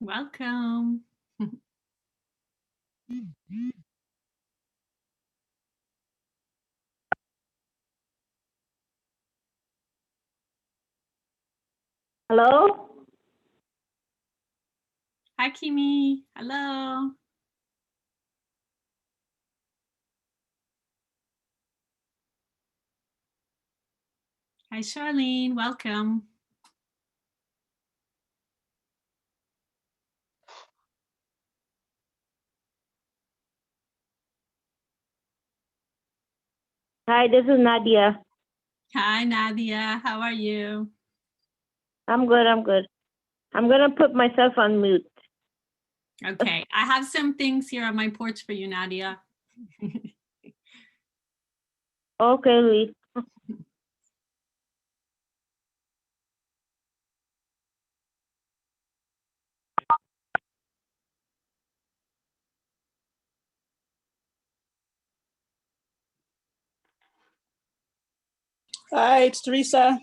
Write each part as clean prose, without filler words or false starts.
Welcome. Hello? Hi, Kimi. Hello. Hi, Charlene. Welcome. Hi, this is Nadia. Hi, Nadia. How are you? I'm good, I'm good. I'm gonna put myself on mute. Okay. I have some things here on my porch for you, Nadia. Okay, Lee. Hi, it's Teresa.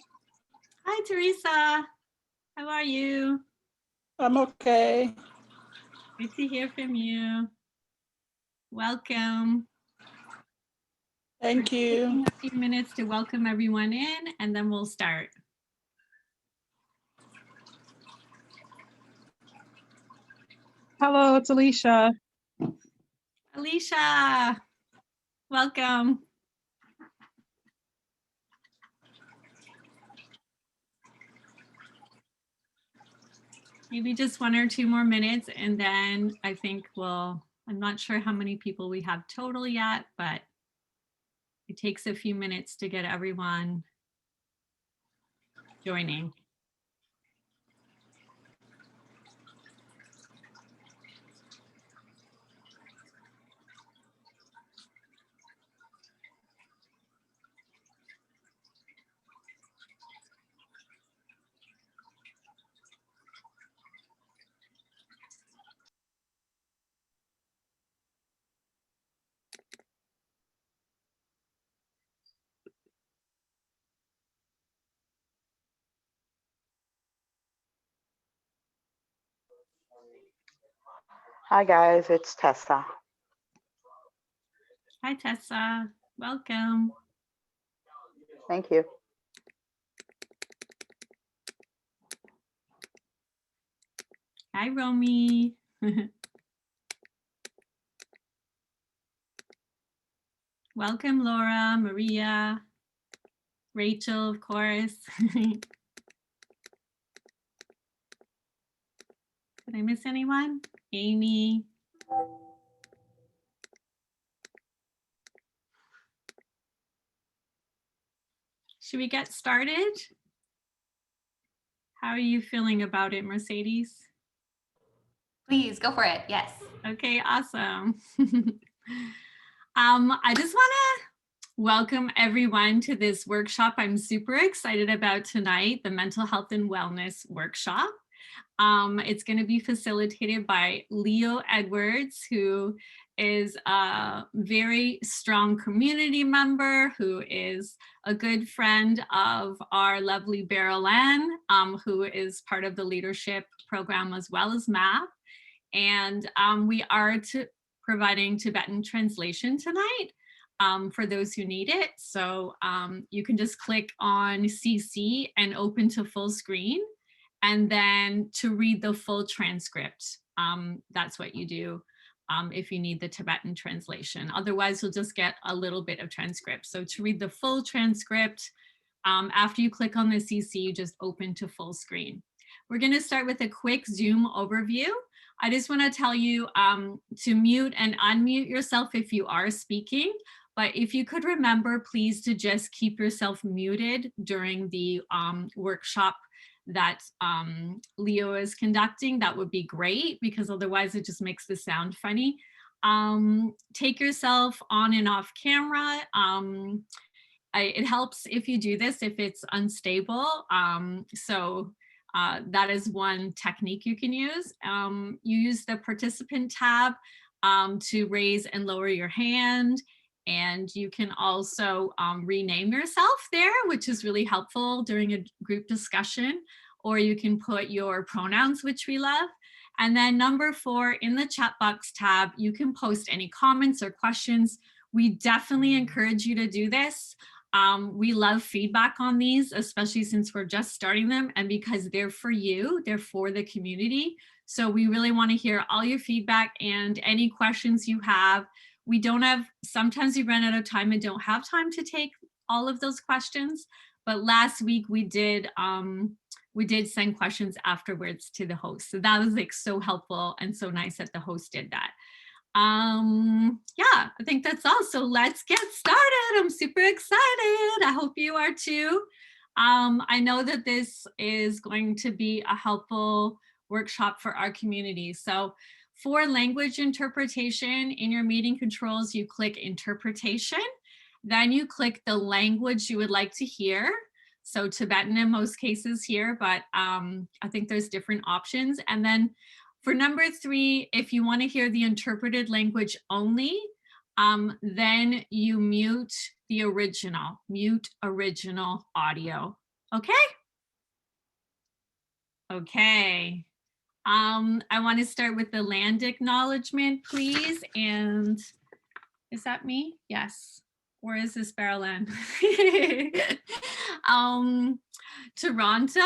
Hi, Teresa. How are you? I'm okay. Good to hear from you. Welcome. Thank you. Taking a few minutes to welcome everyone in, and then we'll start. Hello, it's Alicia. Alicia, welcome. Maybe just 1 or 2 more minutes, and then I think I'm not sure how many people we have total yet, but it takes a few minutes to get everyone joining. Hi guys, it's Tessa. Hi, Tessa. Welcome. Thank you. Hi, Romy. Welcome, Laura, Maria, Rachel, of course. Did I miss anyone? Amy. Should we get started? How are you feeling about it, Mercedes? Please go for it. Yes. Okay, awesome. I just want to welcome everyone to this workshop I'm super excited about tonight, the Mental Health and Wellness Workshop. It's going to be facilitated by Leo Edwards, who is a very strong community member, who is a good friend of our lovely Beryl Ann, who is part of the leadership program as well as MAP. And we are providing Tibetan translation tonight for those who need it. So you can just click on CC and open to full screen. And then to read the full transcript, that's what you do if you need the Tibetan translation. Otherwise, you'll just get a little bit of transcript. So to read the full transcript, after you click on the CC, you just open to full screen. We're going to start with a quick Zoom overview. I just want to tell you to mute and unmute yourself if you are speaking. But if you could remember, please, to just keep yourself muted during the workshop that Leo is conducting, that would be great, because otherwise it just makes the sound funny. Take yourself on and off camera. It helps if you do this if it's unstable. That is one technique you can use. You use the participant tab to raise and lower your hand. And you can also rename yourself there, which is really helpful during a group discussion, or you can put your pronouns, which we love. And then number 4, in the chat box tab, you can post any comments or questions. We definitely encourage you to do this. We love feedback on these, especially since we're just starting them, and because they're for you, they're for the community. So we really want to hear all your feedback and any questions you have. We don't have, sometimes we run out of time and don't have time to take all of those questions. But last week we did send questions afterwards to the host. So that was like so helpful and so nice that the host did that. Yeah, I think that's all. So let's get started. I'm super excited. I hope you are too. I know that this is going to be a helpful workshop for our community. So for language interpretation in your meeting controls, you click interpretation. Then you click the language you would like to hear. So Tibetan in most cases here, but I think there's different options. And then for number 3, if you want to hear the interpreted language only, then you mute the original, mute original audio. Okay? Okay. I want to start with the land acknowledgement, please. And is that me? Yes. Or is this Barrowland? Toronto,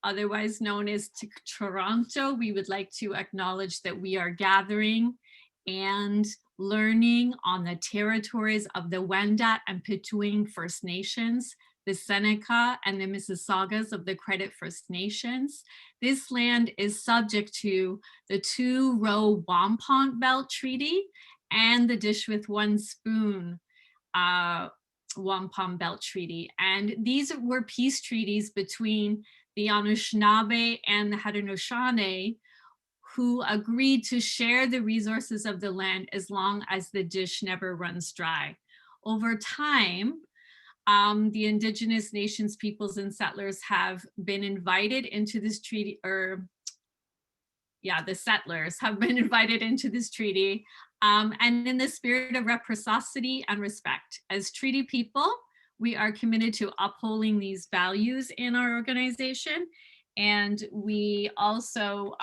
otherwise known as Tkaronto, we would like to acknowledge that we are gathering and learning on the territories of the Wendat and Pituing First Nations, the Seneca and the Mississaugas of the Credit First Nations. This land is subject to the 2-row Wampum Belt Treaty and the Dish with One Spoon Wampum Belt Treaty. And these were peace treaties between the Anishinaabe and the Haudenosaunee, who agreed to share the resources of the land as long as the dish never runs dry. Over time, the indigenous nations, peoples, and settlers have been invited into this treaty, the settlers have been invited into this treaty. And in the spirit of reciprocity and respect, as treaty people, we are committed to upholding these values in our organization. And we also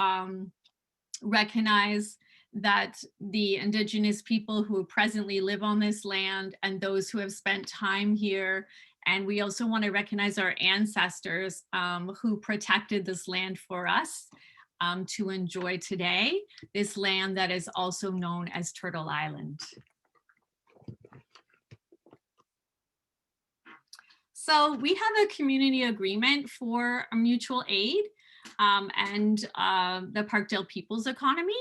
recognize that the indigenous people who presently live on this land and those who have spent time here, and we also want to recognize our ancestors who protected this land for us to enjoy today, this land that is also known as Turtle Island. So we have a community agreement for a mutual aid and the Parkdale People's Economy,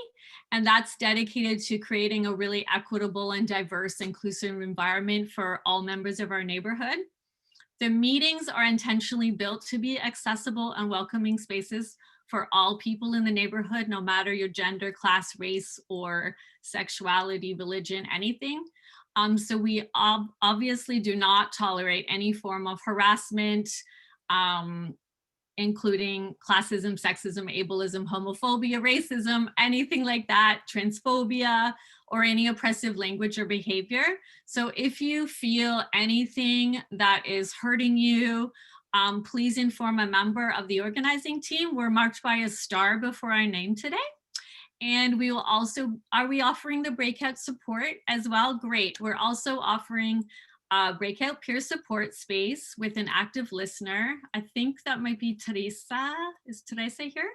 and that's dedicated to creating a really equitable and diverse, inclusive environment for all members of our neighborhood. The meetings are intentionally built to be accessible and welcoming spaces for all people in the neighborhood, no matter your gender, class, race, or sexuality, religion, anything. So we obviously do not tolerate any form of harassment, including classism, sexism, ableism, homophobia, racism, anything like that, transphobia, or any oppressive language or behavior. So if you feel anything that is hurting you, please inform a member of the organizing team. We're marked by a star before our name today. And we will also, are we offering the breakout support as well? Great. We're also offering a breakout peer support space with an active listener. I think that might be Teresa. Is Teresa here?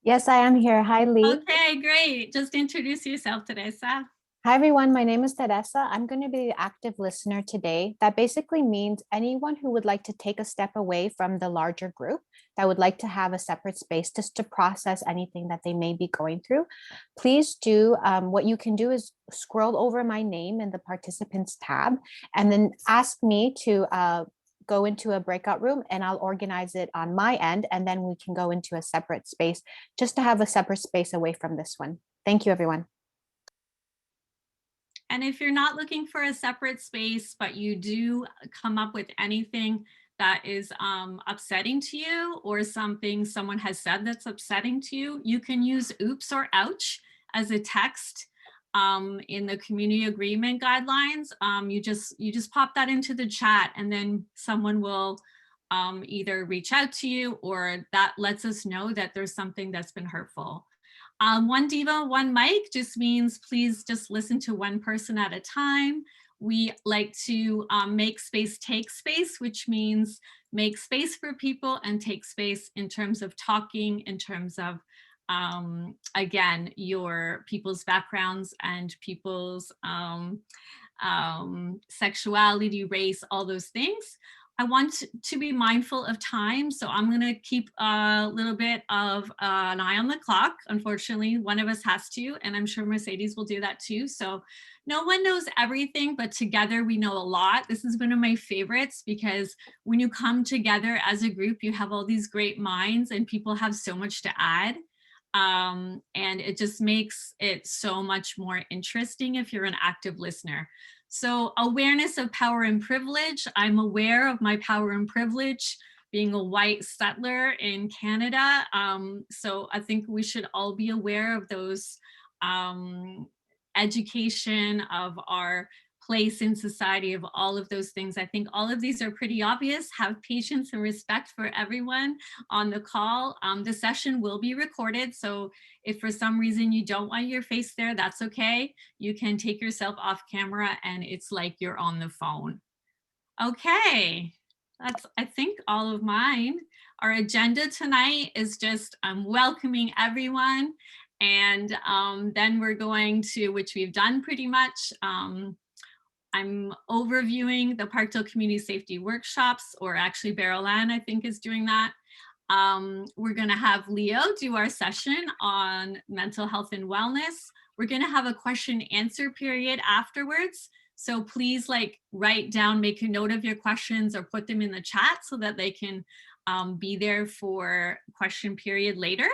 Yes, I am here. Hi, Lee. Okay, great. Just introduce yourself, Teresa. Hi, everyone. My name is Teresa. I'm going to be the active listener today. That basically means anyone who would like to take a step away from the larger group, that would like to have a separate space just to process anything that they may be going through. Please do. What you can do is scroll over my name in the participants tab and then ask me to go into a breakout room, and I'll organize it on my end. And then we can go into a separate space just to have a separate space away from this one. Thank you, everyone. And if you're not looking for a separate space, but you do come up with anything that is upsetting to you, or something someone has said that's upsetting to you, you can use oops or ouch as a text in the community agreement guidelines. You just pop that into the chat, and then someone will either reach out to you, or that lets us know that there's something that's been hurtful. One diva, one mic just means please just listen to one person at a time. We like to make space, take space, which means make space for people and take space in terms of talking, in terms of, again, your people's backgrounds and people's sexuality, race, all those things. I want to be mindful of time, so I'm going to keep a little bit of an eye on the clock. Unfortunately, one of us has to, and I'm sure Mercedes will do that too. So no one knows everything, but together we know a lot. This is one of my favorites because when you come together as a group, you have all these great minds and people have so much to add. And it just makes it so much more interesting if you're an active listener. So awareness of power and privilege. I'm aware of my power and privilege being a white settler in Canada. So I think we should all be aware of those education, of our place in society, of all of those things. I think all of these are pretty obvious. Have patience and respect for everyone on the call. The session will be recorded, so if for some reason you don't want your face there, that's okay. You can take yourself off camera and it's like you're on the phone. Okay, that's, I think, all of mine. Our agenda tonight is just welcoming everyone, and then we're going to, which we've done pretty much, I'm overviewing the Parkdale Community Safety Workshops, or actually Beryl Ann, I think, is doing that. We're going to have Leo do our session on mental health and wellness. We're going to have a question and answer period afterwards. So please write down, make a note of your questions or put them in the chat so that they can be there for question period later.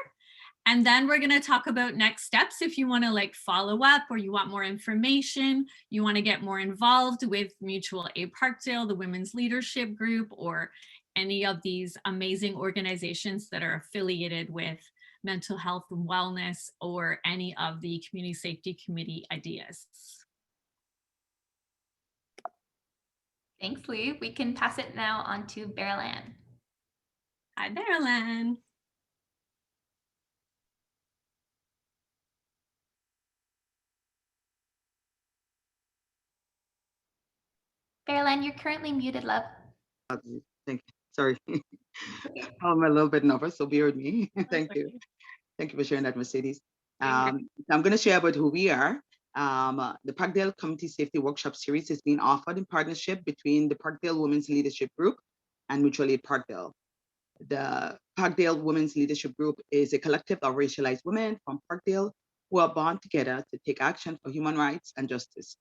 And then we're going to talk about next steps. If you want to follow up, or you want more information, you want to get more involved with Mutual Aid Parkdale, the Women's Leadership Group, or any of these amazing organizations that are affiliated with mental health and wellness, or any of the community safety committee ideas. Thanks, Lee. We can pass it now on to Beryl Ann. Hi, Beryl Ann. Beryl Ann, you're currently muted, love. Thank you. Sorry. I'm a little bit nervous, so bear with me. Thank you. Thank you for sharing that, Mercedes. I'm going to share about who we are. The Parkdale Community Safety Workshop series is being offered in partnership between the Parkdale Women's Leadership Group and Mutual Aid Parkdale. The Parkdale Women's Leadership Group is a collective of racialized women from Parkdale who are bound together to take action for human rights and justice.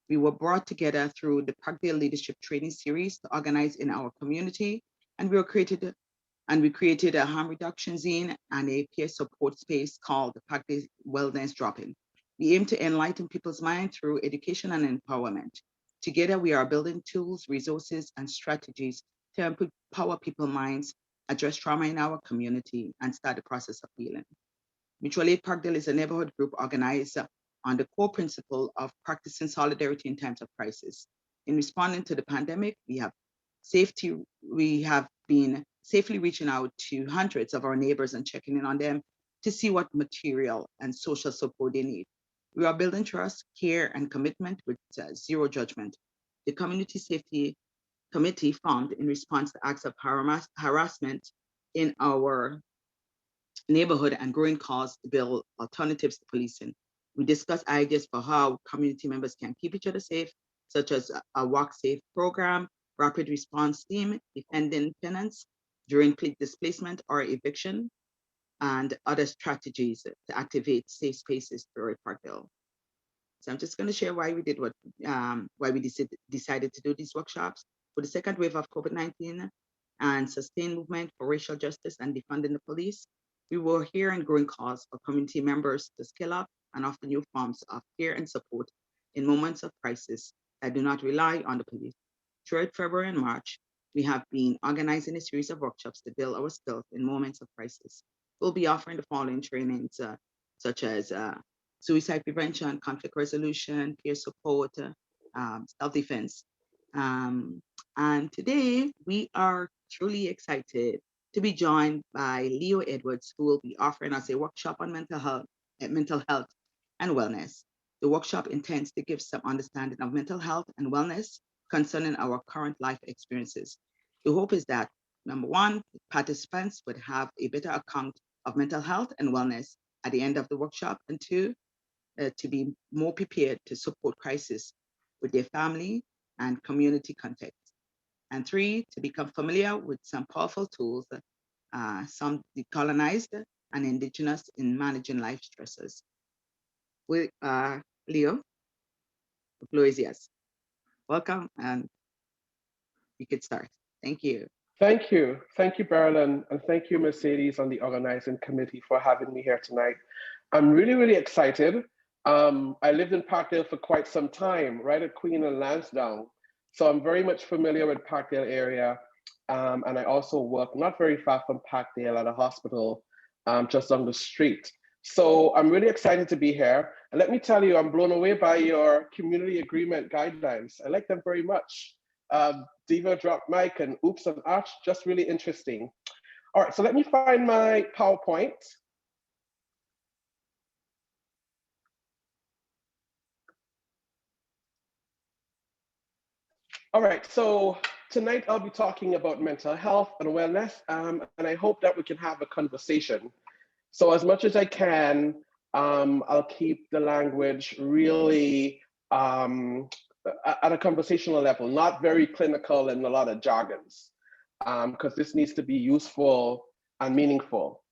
We were brought together through the Parkdale Leadership Training Series to organize in our community, and we created a harm reduction zine and a peer support space called the Parkdale Wellness Drop-In. We aim to enlighten people's mind through education and empowerment. Together, we are building tools, resources, and strategies to empower people's minds, address trauma in our community, and start the process of healing. Mutual Aid Parkdale is a neighborhood group organized on the core principle of practicing solidarity in times of crisis. In responding to the pandemic, we have been safely reaching out to hundreds of our neighbors and checking in on them to see what material and social support they need. We are building trust, care, and commitment with zero judgment. The Community Safety Committee formed in response to acts of harassment in our neighborhood and growing calls to build alternatives to policing. We discuss ideas for how community members can keep each other safe, such as a walk safe program, rapid response team, defending tenants during displacement or eviction, and other strategies to activate safe spaces throughout Parkdale. So I'm just going to share why we did why we decided to do these workshops. For the second wave of COVID-19 and sustained movement for racial justice and defunding the police, we were hearing growing calls for community members to scale up and offer new forms of care and support in moments of crisis that do not rely on the police. Throughout February and March, we have been organizing a series of workshops to build our skills in moments of crisis. We'll be offering the following trainings, such as suicide prevention, conflict resolution, peer support, self-defense. And today we are truly excited to be joined by Leo Edwards, who will be offering us a workshop on mental health and wellness. The workshop intends to give some understanding of mental health and wellness concerning our current life experiences. The hope is that, number one, participants would have a better account of mental health and wellness at the end of the workshop, and two, to be more prepared to support crisis with their family and community context. And three, to become familiar with some powerful tools, some decolonized and indigenous in managing life stressors. With Leo, the floor is yours. Welcome, and we could start. Thank you. Thank you. Thank you, Marilyn, and thank you, Mercedes, on the organizing committee for having me here tonight. I'm really, really excited. I lived in Parkdale for quite some time, right at Queen and Lansdowne. So I'm very much familiar with Parkdale area. And I also work not very far from Parkdale at a hospital just on the street. So I'm really excited to be here. And let me tell you, I'm blown away by your community agreement guidelines. I like them very much. Diva drop mic and oops and arch, just really interesting. All right, so let me find my PowerPoint. All right, so tonight I'll be talking about mental health and wellness, and I hope that we can have a conversation. So as much as I can, I'll keep the language really at a conversational level, not very clinical and a lot of jargons, because this needs to be useful and meaningful.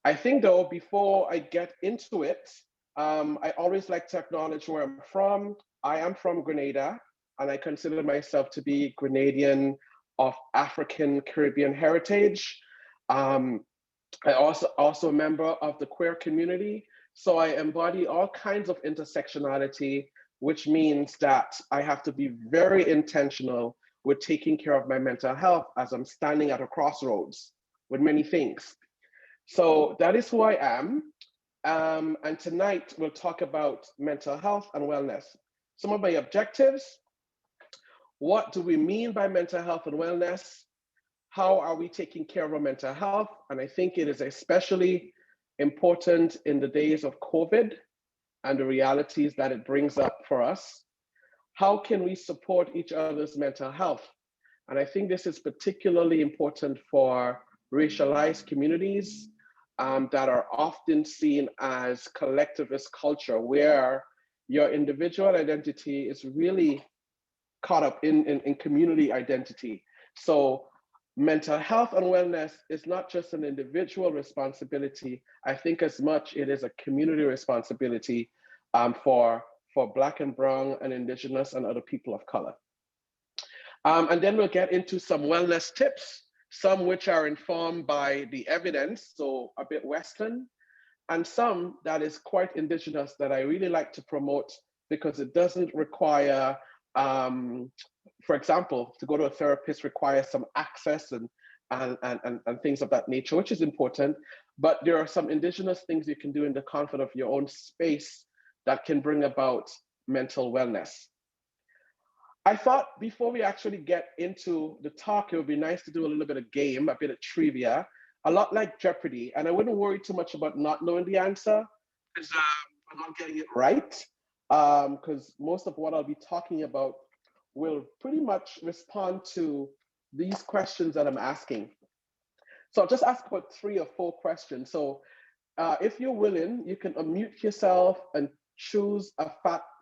I think though, before I get into it, I always like to acknowledge where I'm from. I am from Grenada, and I consider myself to be Grenadian of African Caribbean heritage. I also a member of the queer community. So I embody all kinds of intersectionality, which means that I have to be very intentional with taking care of my mental health as I'm standing at a crossroads with many things. So that is who I am. And tonight we'll talk about mental health and wellness. Some of my objectives: what do we mean by mental health and wellness? How are we taking care of our mental health? And I think it is especially important in the days of COVID and the realities that it brings up for us. How can we support each other's mental health? And I think this is particularly important for racialized communities that are often seen as collectivist culture, where your individual identity is really caught up in community identity. So mental health and wellness is not just an individual responsibility. I think as much it is a community responsibility for Black and Brown and Indigenous and other people of color. And then we'll get into some wellness tips, some which are informed by the evidence, so a bit Western, and some that is quite Indigenous that I really like to promote because it doesn't require, for example, to go to a therapist requires some access and things of that nature, which is important. But there are some Indigenous things you can do in the comfort of your own space that can bring about mental wellness. I thought before we actually get into the talk, it would be nice to do a little bit of game, a bit of trivia, a lot like Jeopardy. And I wouldn't worry too much about not knowing the answer, because I'm not getting it right, because most of what I'll be talking about will pretty much respond to these questions that I'm asking. So I'll just ask about 3 or 4 questions. So if you're willing, you can unmute yourself and choose a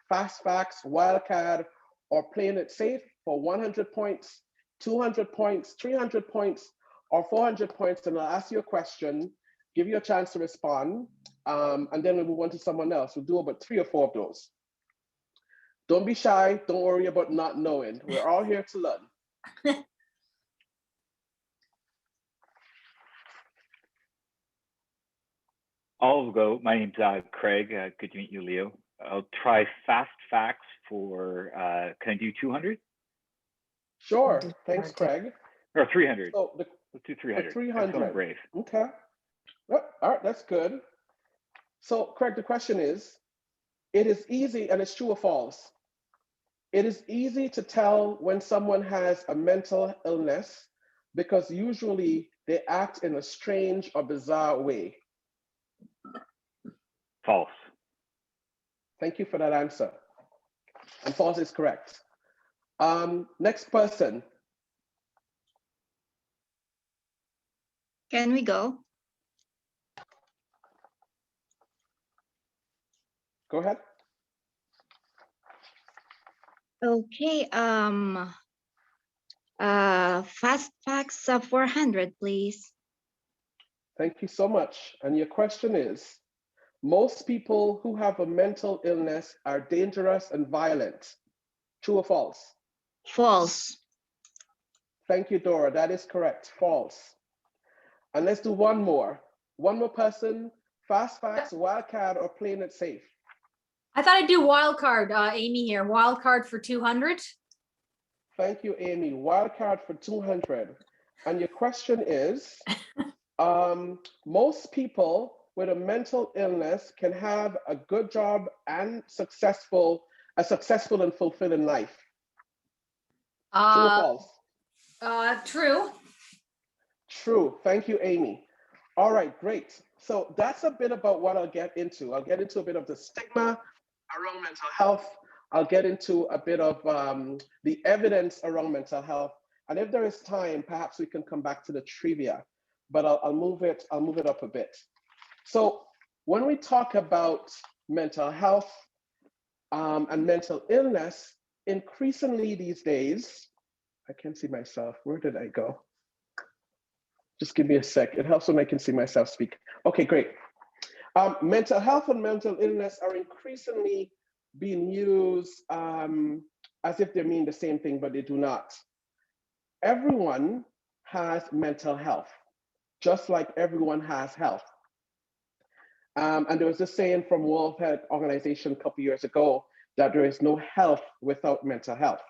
fast facts, wildcard, or playing it safe for 100 points, 200 points, 300 points, or 400 points. And I'll ask you a question, give you a chance to respond, and then we'll move on to someone else. We'll do about 3 or 4 of those. Don't be shy. Don't worry about not knowing. We're all here to learn. I'll go. My name's Craig. Good to meet you, Leo. I'll try fast facts for, can I do 200? Sure. Thanks, Craig. Or 300. So Let's do 300. 300. Brave. Okay. Yep. All right, that's good. So, Craig, the question is, it is easy, and it's true or false, it is easy to tell when someone has a mental illness because usually they act in a strange or bizarre way? False. Thank you for that answer. And false is correct. Next person. Can we go? Go ahead. Okay. Fast facts of 400, please. Thank you so much. And your question is, most people who have a mental illness are dangerous and violent. True or false? False. Thank you, Dora. That is correct. False. And let's do one more. One more person. Fast facts, wildcard, or playing it safe? I thought I'd do wild card, Amy here. Wild card for 200. Thank you, Amy. Wildcard for 200. And your question is, most people with a mental illness can have a good job and a successful and fulfilling life. True or false? True. True. Thank you, Amy. All right, great. So that's a bit about what I'll get into. I'll get into a bit of the stigma around mental health. I'll get into a bit of the evidence around mental health. And if there is time, perhaps we can come back to the trivia, but I'll move it up a bit. So when we talk about mental health and mental illness, increasingly these days, I can't see myself. Where did I go? Just give me a sec. It helps when I can see myself speak. Okay, great. Mental health and mental illness are increasingly being used as if they mean the same thing, but they do not. Everyone has mental health, just like everyone has health. And there was this saying from World Health Organization a couple years ago that there is no health without mental health.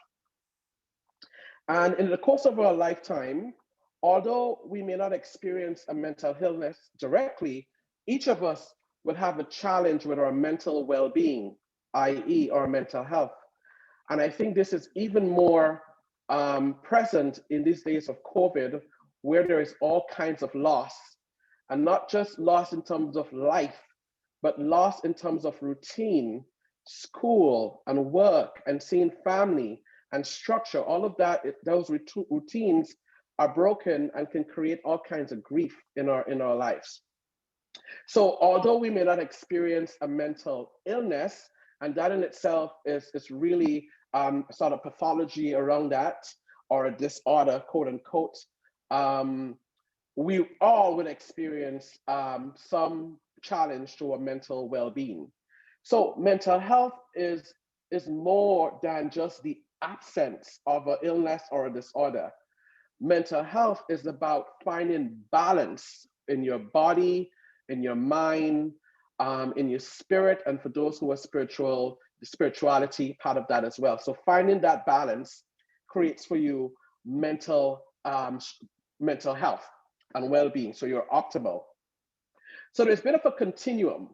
And in the course of our lifetime, although we may not experience a mental illness directly, each of us will have a challenge with our mental well-being, i.e. our mental health. And I think this is even more present in these days of COVID, where there is all kinds of loss, and not just loss in terms of life, but loss in terms of routine, school and work and seeing family and structure. All of that, those routines are broken and can create all kinds of grief in our lives. So although we may not experience a mental illness, and that in itself is really sort of pathology around that, or a disorder, quote unquote, we all would experience some challenge to our mental well-being. So mental health is more than just the absence of an illness or a disorder. Mental health is about finding balance in your body, in your mind, in your spirit, and for those who are spiritual, the spirituality part of that as well. So finding that balance creates for you mental health and well-being, so you're optimal. So there's a bit of a continuum.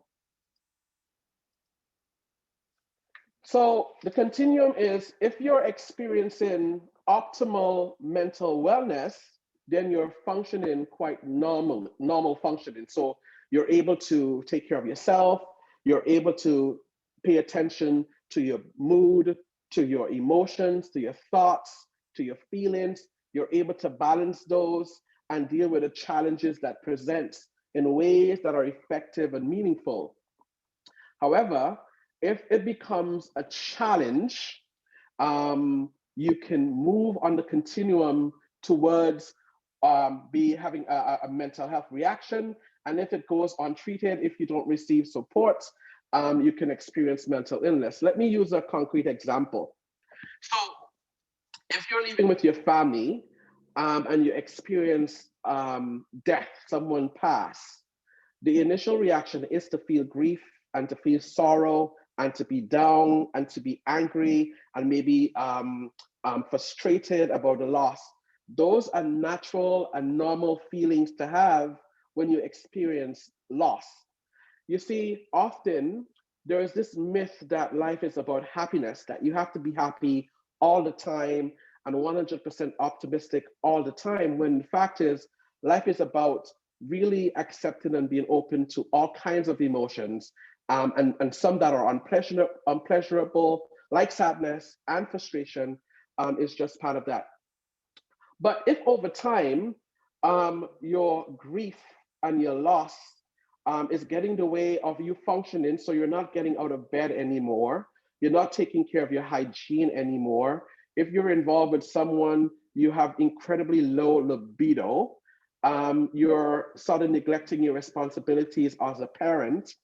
So the continuum is, if you're experiencing optimal mental wellness, then you're functioning quite normal functioning. So you're able to take care of yourself, you're able to pay attention to your mood, to your emotions, to your thoughts, to your feelings. You're able to balance those and deal with the challenges that present in ways that are effective and meaningful. However, if it becomes a challenge, you can move on the continuum towards having a mental health reaction. And if it goes untreated, if you don't receive support, you can experience mental illness. Let me use a concrete example. So if you're living with your family and you experience death, someone pass, the initial reaction is to feel grief and to feel sorrow and to be down and to be angry and maybe frustrated about the loss. Those are natural and normal feelings to have when you experience loss. You see, often there is this myth that life is about happiness, that you have to be happy all the time and 100% optimistic all the time, when the fact is, life is about really accepting and being open to all kinds of emotions, and some that are unpleasurable, like sadness and frustration, is just part of that. But if over time, your grief and your loss is getting in the way of you functioning, so you're not getting out of bed anymore, you're not taking care of your hygiene anymore, if you're involved with someone, you have incredibly low libido, you're sort of neglecting your responsibilities as a parent,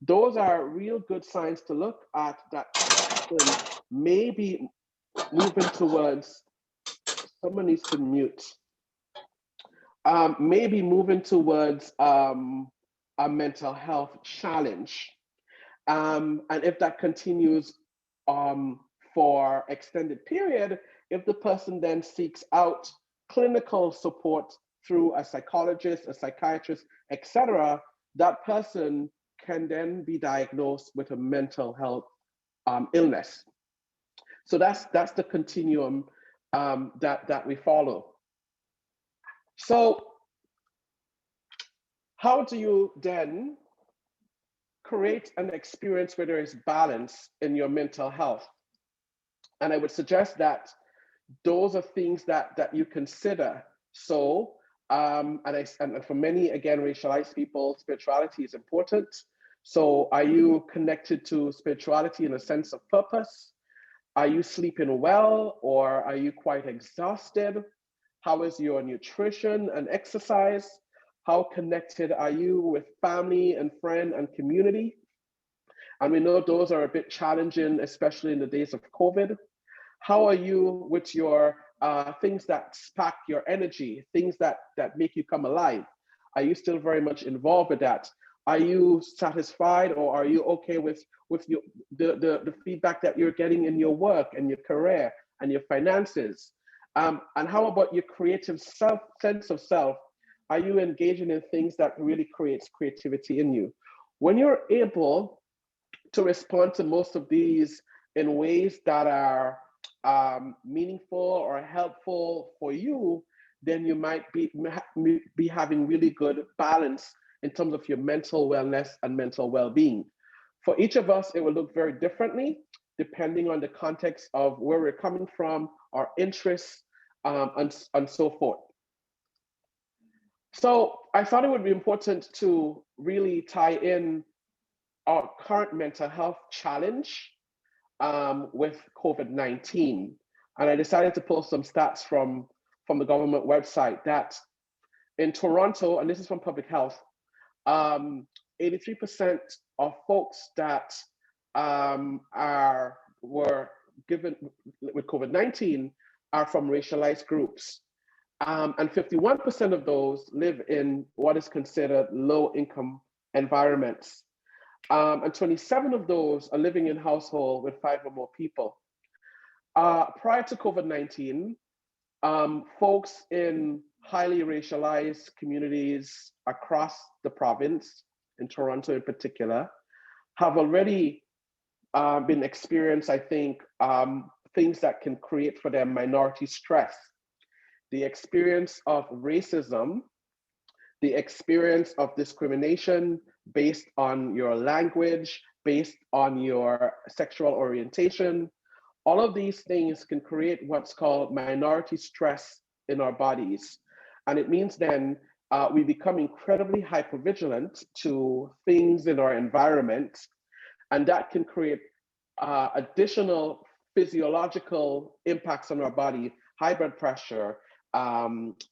those are real good signs to look at that maybe moving towards, someone needs to mute, maybe moving towards a mental health challenge. And if that continues for extended period, if the person then seeks out clinical support through a psychologist, a psychiatrist, etc., that person can then be diagnosed with a mental health illness. So that's the continuum that we follow. So how do you then create an experience where there is balance in your mental health? And I would suggest that those are things that you consider. So, and for many, again, racialized people, spirituality is important. So are you connected to spirituality in a sense of purpose? Are you sleeping well, or are you quite exhausted? How is your nutrition and exercise? How connected are you with family and friend and community? And we know those are a bit challenging, especially in the days of COVID. How are you with your things that spark your energy, things that make you come alive? Are you still very much involved with that? Are you satisfied, or are you okay with the feedback that you're getting in your work and your career and your finances? And how about your creative sense of self? Are you engaging in things that really creates creativity in you? When you're able to respond to most of these in ways that are meaningful or helpful for you, then you might be having really good balance in terms of your mental wellness and mental well-being. For each of us, it will look very differently depending on the context of where we're coming from, our interests, and so forth. So I thought it would be important to really tie in our current mental health challenge with COVID-19. And I decided to pull some stats from the government website that in Toronto, and this is from Public Health, 83% of folks that were given with COVID-19 are from racialized groups. And 51% of those live in what is considered low-income environments. And 27 of those are living in households with 5 or more people. Prior to COVID-19, folks in highly racialized communities across the province, in Toronto in particular, have already been experienced, I think, things that can create for them minority stress. The experience of racism, the experience of discrimination based on your language, based on your sexual orientation, all of these things can create what's called minority stress in our bodies. And it means then we become incredibly hypervigilant to things in our environment, and that can create additional physiological impacts on our body, high blood pressure,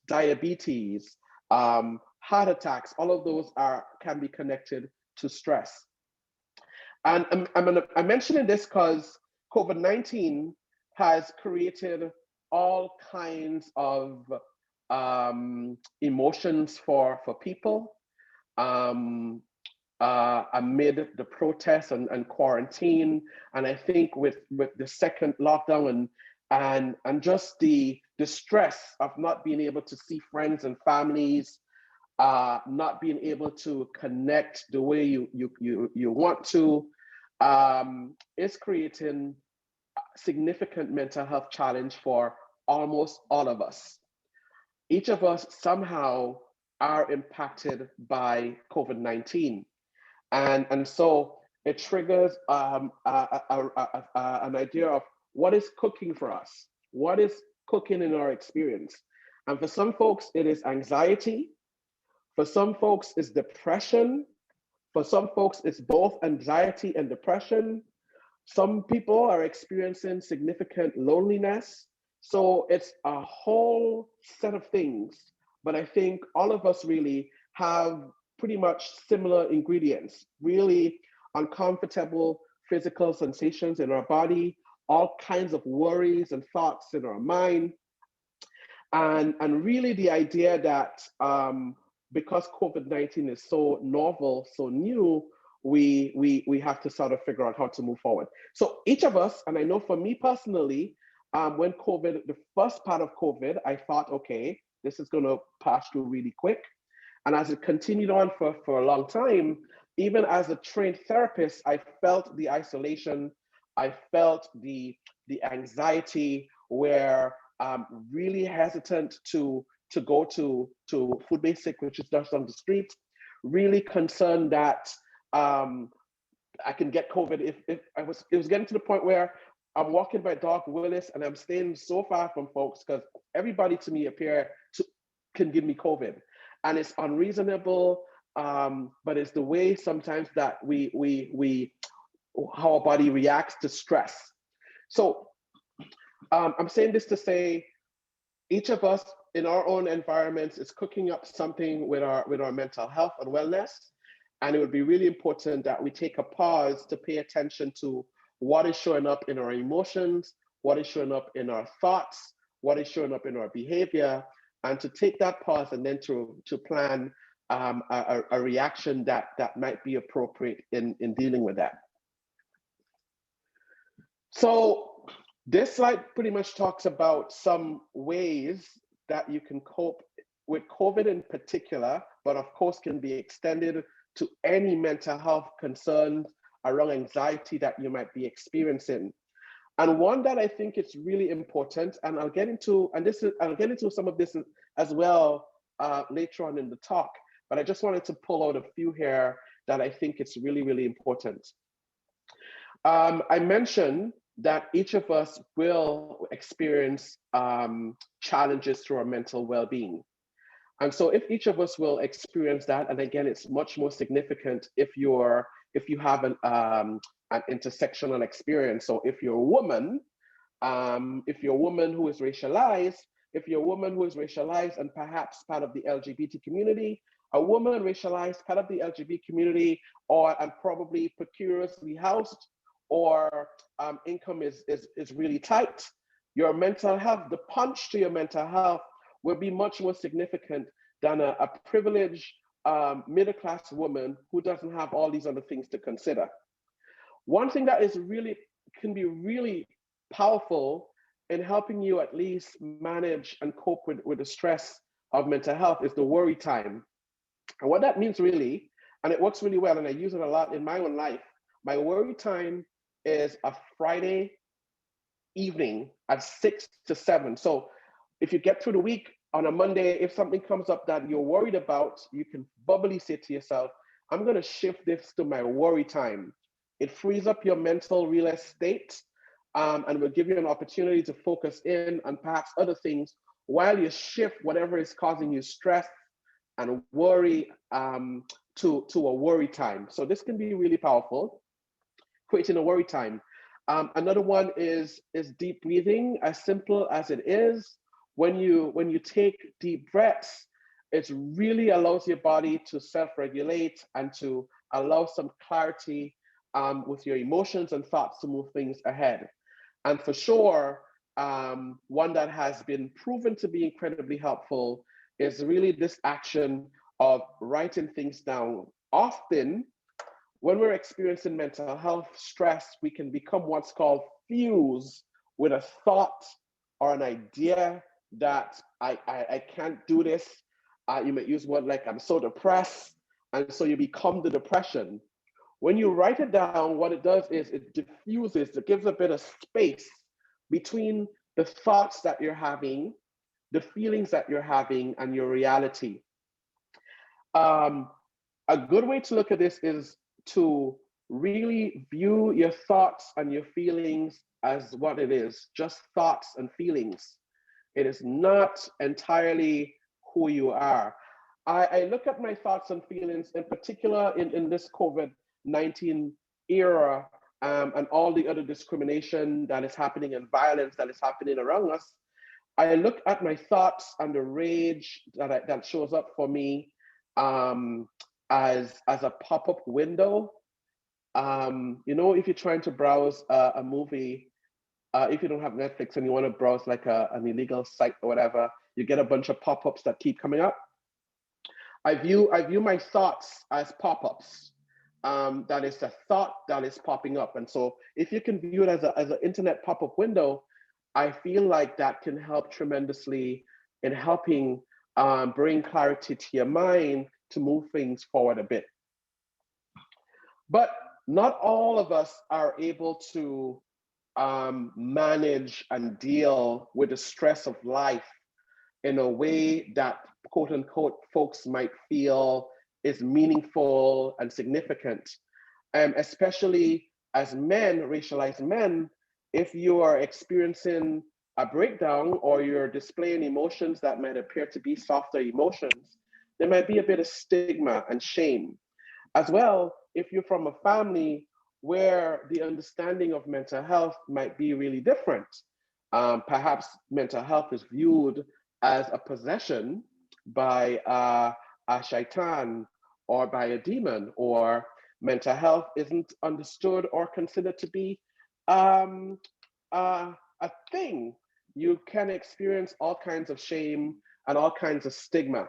diabetes, heart attacks. All of those can be connected to stress. And I'm mentioning this because COVID-19 has created all kinds of emotions for people amid the protests and quarantine. And I think with the second lockdown and just the stress of not being able to see friends and families, not being able to connect the way you want to, is creating significant mental health challenge for almost all of us. Each of us somehow are impacted by COVID-19. And so it triggers an idea of what is cooking for us? What is cooking in our experience? And for some folks, it is anxiety. For some folks, it's depression. For some folks, it's both anxiety and depression. Some people are experiencing significant loneliness. So it's a whole set of things. But I think all of us really have pretty much similar ingredients, really uncomfortable physical sensations in our body, all kinds of worries and thoughts in our mind. And really the idea that because COVID-19 is so novel, so new, we have to sort of figure out how to move forward. So each of us, and I know for me personally, when COVID, the first part of COVID, I thought, okay, this is going to pass through really quick. And as it continued on for a long time, even as a trained therapist, I felt the isolation, I felt the anxiety, where I'm really hesitant to go to food basic, which is just on the street, really concerned that I can get COVID. It was getting to the point where I'm walking by Dog Willis and I'm staying so far from folks because everybody to me can give me COVID. And it's unreasonable, but it's the way sometimes that how our body reacts to stress. So I'm saying this to say, each of us in our own environments is cooking up something with our mental health and wellness. And it would be really important that we take a pause to pay attention to what is showing up in our emotions, what is showing up in our thoughts, what is showing up in our behavior, and to take that pause and then to plan a reaction that might be appropriate in dealing with that. So this slide pretty much talks about some ways that you can cope with COVID in particular, but of course can be extended to any mental health concerns around anxiety that you might be experiencing. And one that I think is really important, and I'll get into some of this as well later on in the talk, but I just wanted to pull out a few here that I think it's really, really important. I mentioned that each of us will experience challenges to our mental well-being. And so if each of us will experience that, and again, it's much more significant if you have an intersectional experience. So if you're a woman, who is racialized, and perhaps part of the LGBT community, a woman racialized, part of the LGBT community, and probably precariously housed, or income is really tight, your mental health, the punch to your mental health will be much more significant than a privileged middle-class woman who doesn't have all these other things to consider. One thing that can be really powerful in helping you at least manage and cope with the stress of mental health is the worry time. And what that means really, and it works really well, and I use it a lot in my own life, my worry time is a Friday evening at 6 to 7. So if you get through the week on a Monday, if something comes up that you're worried about, you can bubbly say to yourself, I'm going to shift this to my worry time. It frees up your mental real estate and will give you an opportunity to focus in on perhaps other things while you shift whatever is causing you stress and worry to a worry time. So this can be really powerful, creating a worry time. Another one is deep breathing, as simple as it is. When you take deep breaths, it really allows your body to self-regulate and to allow some clarity with your emotions and thoughts to move things ahead. And for sure, one that has been proven to be incredibly helpful is really this action of writing things down. Often, when we're experiencing mental health stress, we can become what's called fused with a thought or an idea that I can't do this. You might use one like, I'm so depressed. And so you become the depression. When you write it down, what it does is it diffuses, it gives a bit of space between the thoughts that you're having, the feelings that you're having, and your reality. A good way to look at this is to really view your thoughts and your feelings as what it is, just thoughts and feelings. It is not entirely who you are. I look at my thoughts and feelings in particular in this COVID-19 era, and all the other discrimination that is happening and violence that is happening around us. I look at my thoughts and the rage that shows up for me as a pop-up window. You know, if you're trying to browse a movie, if you don't have Netflix and you want to browse like an illegal site or whatever, you get a bunch of pop-ups that keep coming up. I view my thoughts as pop-ups. That is a thought that is popping up. And so if you can view it as an internet pop-up window, I feel like that can help tremendously in helping bring clarity to your mind to move things forward a bit. But not all of us are able to manage and deal with the stress of life in a way that quote unquote folks might feel is meaningful and significant. Especially as men, racialized men, if you are experiencing a breakdown or you're displaying emotions that might appear to be softer emotions, there might be a bit of stigma and shame. As well, if you're from a family where the understanding of mental health might be really different, perhaps mental health is viewed as a possession by a shaitan or by a demon, or mental health isn't understood or considered to be a thing, you can experience all kinds of shame and all kinds of stigma.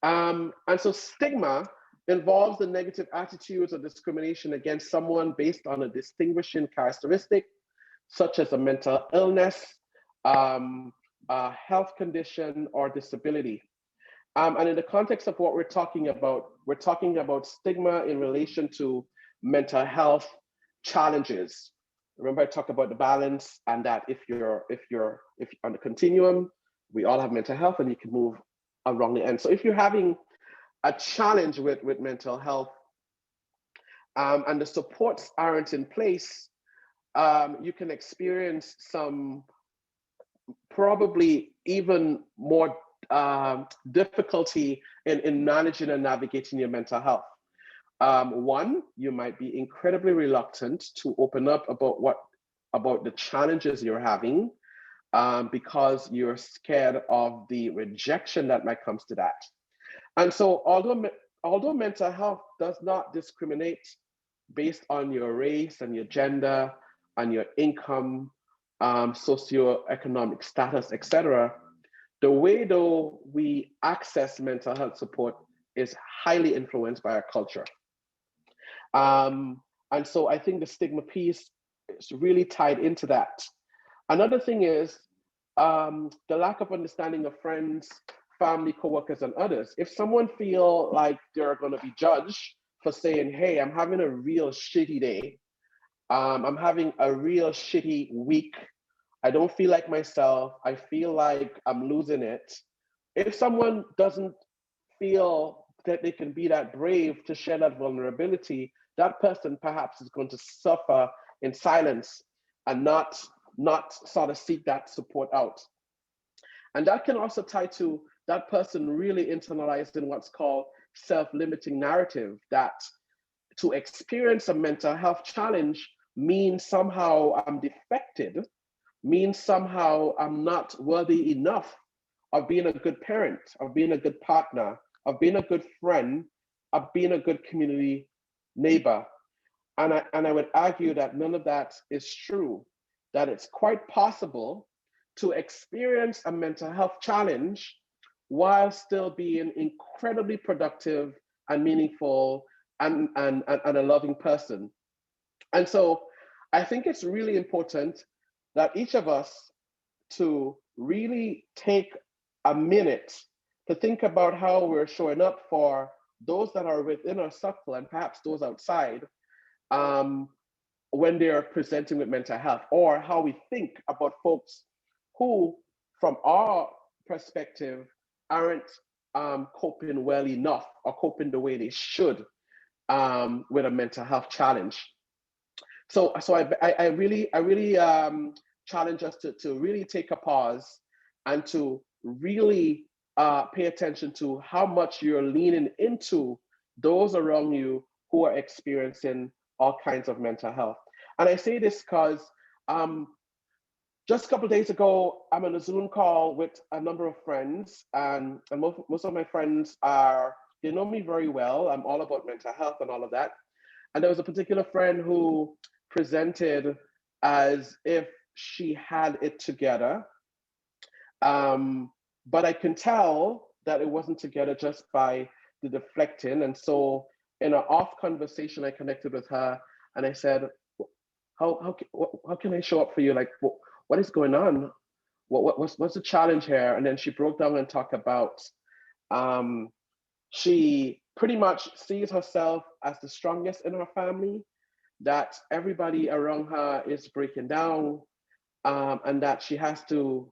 And so stigma involves the negative attitudes or discrimination against someone based on a distinguishing characteristic, such as a mental illness, a health condition, or disability. And in the context of what we're talking about stigma in relation to mental health challenges. Remember, I talked about the balance, and that if you're on the continuum, we all have mental health, and you can move along the end. So if you're having a challenge with mental health, and the supports aren't in place, you can experience some probably even more difficulty in managing and navigating your mental health. One, you might be incredibly reluctant to open up about the challenges you're having, because you're scared of the rejection that might come to that. And so although mental health does not discriminate based on your race and your gender and your income, socioeconomic status, etc., the way though we access mental health support is highly influenced by our culture. And so I think the stigma piece is really tied into that. Another thing is the lack of understanding of friends, family, coworkers, and others. If someone feel like they're going to be judged for saying, hey, I'm having a real shitty day, I'm having a real shitty week, I don't feel like myself, I feel like I'm losing it. If someone doesn't feel that they can be that brave to share that vulnerability, that person perhaps is going to suffer in silence and not sort of seek that support out. And that can also tie to that person really internalizing what's called self-limiting narrative, that to experience a mental health challenge means somehow I'm defected, means somehow I'm not worthy enough of being a good parent, of being a good partner, of being a good friend, of being a good community neighbor. And I would argue that none of that is true, that it's quite possible to experience a mental health challenge while still being incredibly productive and meaningful and a loving person. And so I think it's really important that each of us to really take a minute to think about how we're showing up for those that are within our circle and perhaps those outside, when they're presenting with mental health, or how we think about folks who, from our perspective, aren't coping well enough or coping the way they should with a mental health challenge. So I really challenge us to really take a pause and to really pay attention to how much you're leaning into those around you who are experiencing all kinds of mental health. And I say this because just a couple of days ago, I'm on a Zoom call with a number of friends, and most of my friends they know me very well. I'm all about mental health and all of that. And there was a particular friend who presented as if she had it together. But I can tell that it wasn't together just by the deflecting. And so in an off conversation, I connected with her and I said, how can I show up for you? Like, what is going on? What's the challenge here? And then she broke down and talked about, she pretty much sees herself as the strongest in her family, that everybody around her is breaking down, and that she has to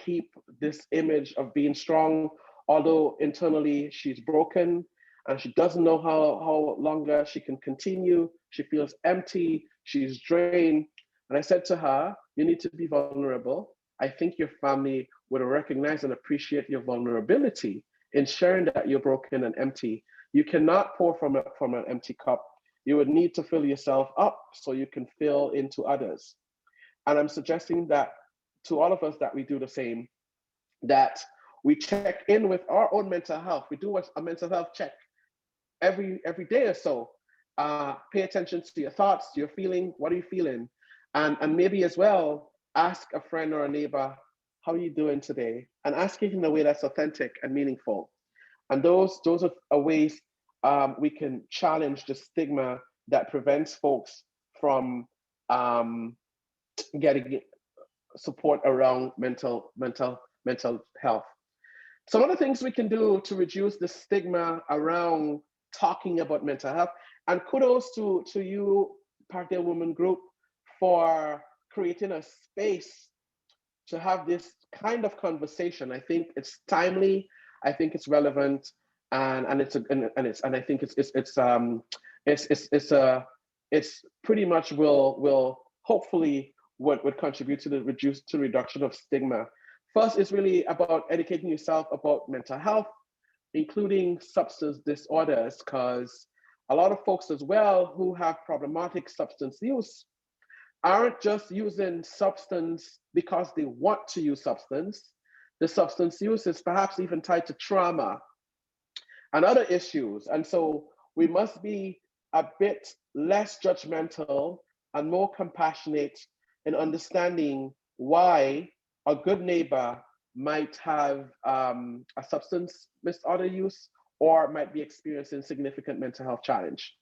keep this image of being strong, although internally she's broken and she doesn't know how longer she can continue. She feels empty, she's drained. And I said to her, you need to be vulnerable. I think your family would recognize and appreciate your vulnerability in sharing that you're broken and empty. You cannot pour from an empty cup. You would need to fill yourself up so you can fill into others. And I'm suggesting that to all of us that we do the same, that we check in with our own mental health. We do a mental health check every day or so. Pay attention to your thoughts, your feeling, what are you feeling? And maybe as well, ask a friend or a neighbor, how are you doing today? And ask it in a way that's authentic and meaningful. And those are ways we can challenge the stigma that prevents folks from getting support around mental health. Some of the things we can do to reduce the stigma around talking about mental health, and kudos to you, Parkdale Women Group, for creating a space to have this kind of conversation. I think it's timely. I think it's relevant, and I think it's pretty much will hopefully would contribute to the reduction of stigma. First, it's really about educating yourself about mental health, including substance disorders, because a lot of folks as well who have problematic substance use aren't just using substance because they want to use substance. The substance use is perhaps even tied to trauma and other issues. And so we must be a bit less judgmental and more compassionate in understanding why a good neighbor might have a substance disorder use or might be experiencing significant mental health challenge.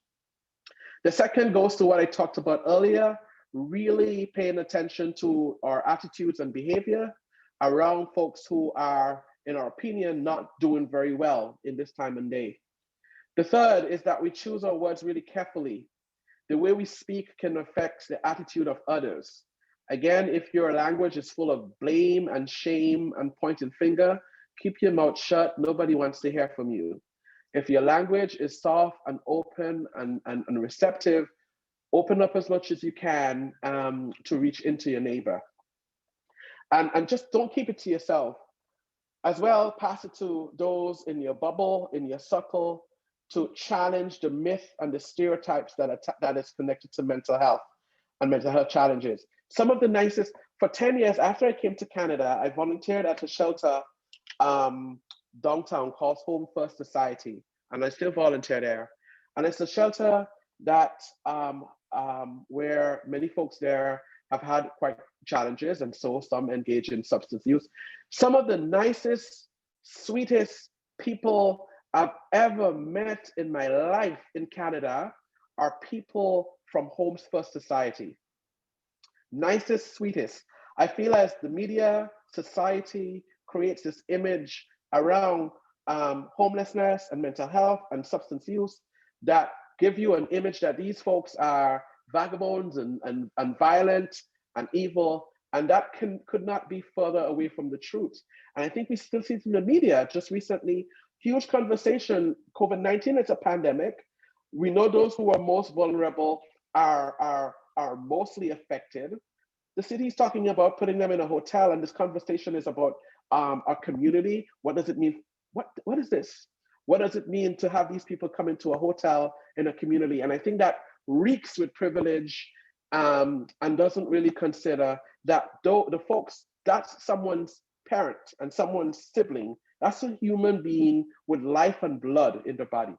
The second goes to what I talked about earlier, really paying attention to our attitudes and behavior around folks who are, in our opinion, not doing very well in this time and day. The third is that we choose our words really carefully. The way we speak can affect the attitude of others. Again, if your language is full of blame and shame and pointing finger, keep your mouth shut. Nobody wants to hear from you. If your language is soft and open and receptive, open up as much as you can to reach into your neighbor. And just don't keep it to yourself. As well, pass it to those in your bubble, in your circle, to challenge the myth and the stereotypes that is connected to mental health and mental health challenges. Some of the nicest, for 10 years after I came to Canada, I volunteered at a shelter downtown called Home First Society, and I still volunteer there. And it's a shelter that where many folks there have had quite challenges, and so some engage in substance use. Some of the nicest, sweetest people I've ever met in my life in Canada are people from Homes First Society. Nicest, sweetest. I feel as the media, society creates this image around homelessness and mental health and substance use that give you an image that these folks are vagabonds and violent and evil, and that could not be further away from the truth. And I think we still see it in the media just recently, huge conversation. COVID-19 is a pandemic. We know those who are most vulnerable are mostly affected. The city is talking about putting them in a hotel, and this conversation is about our community. What does it mean? What is this? What does it mean to have these people come into a hotel in a community? And I think that reeks with privilege and doesn't really consider that though the folks, that's someone's parent and someone's sibling. That's a human being with life and blood in their body.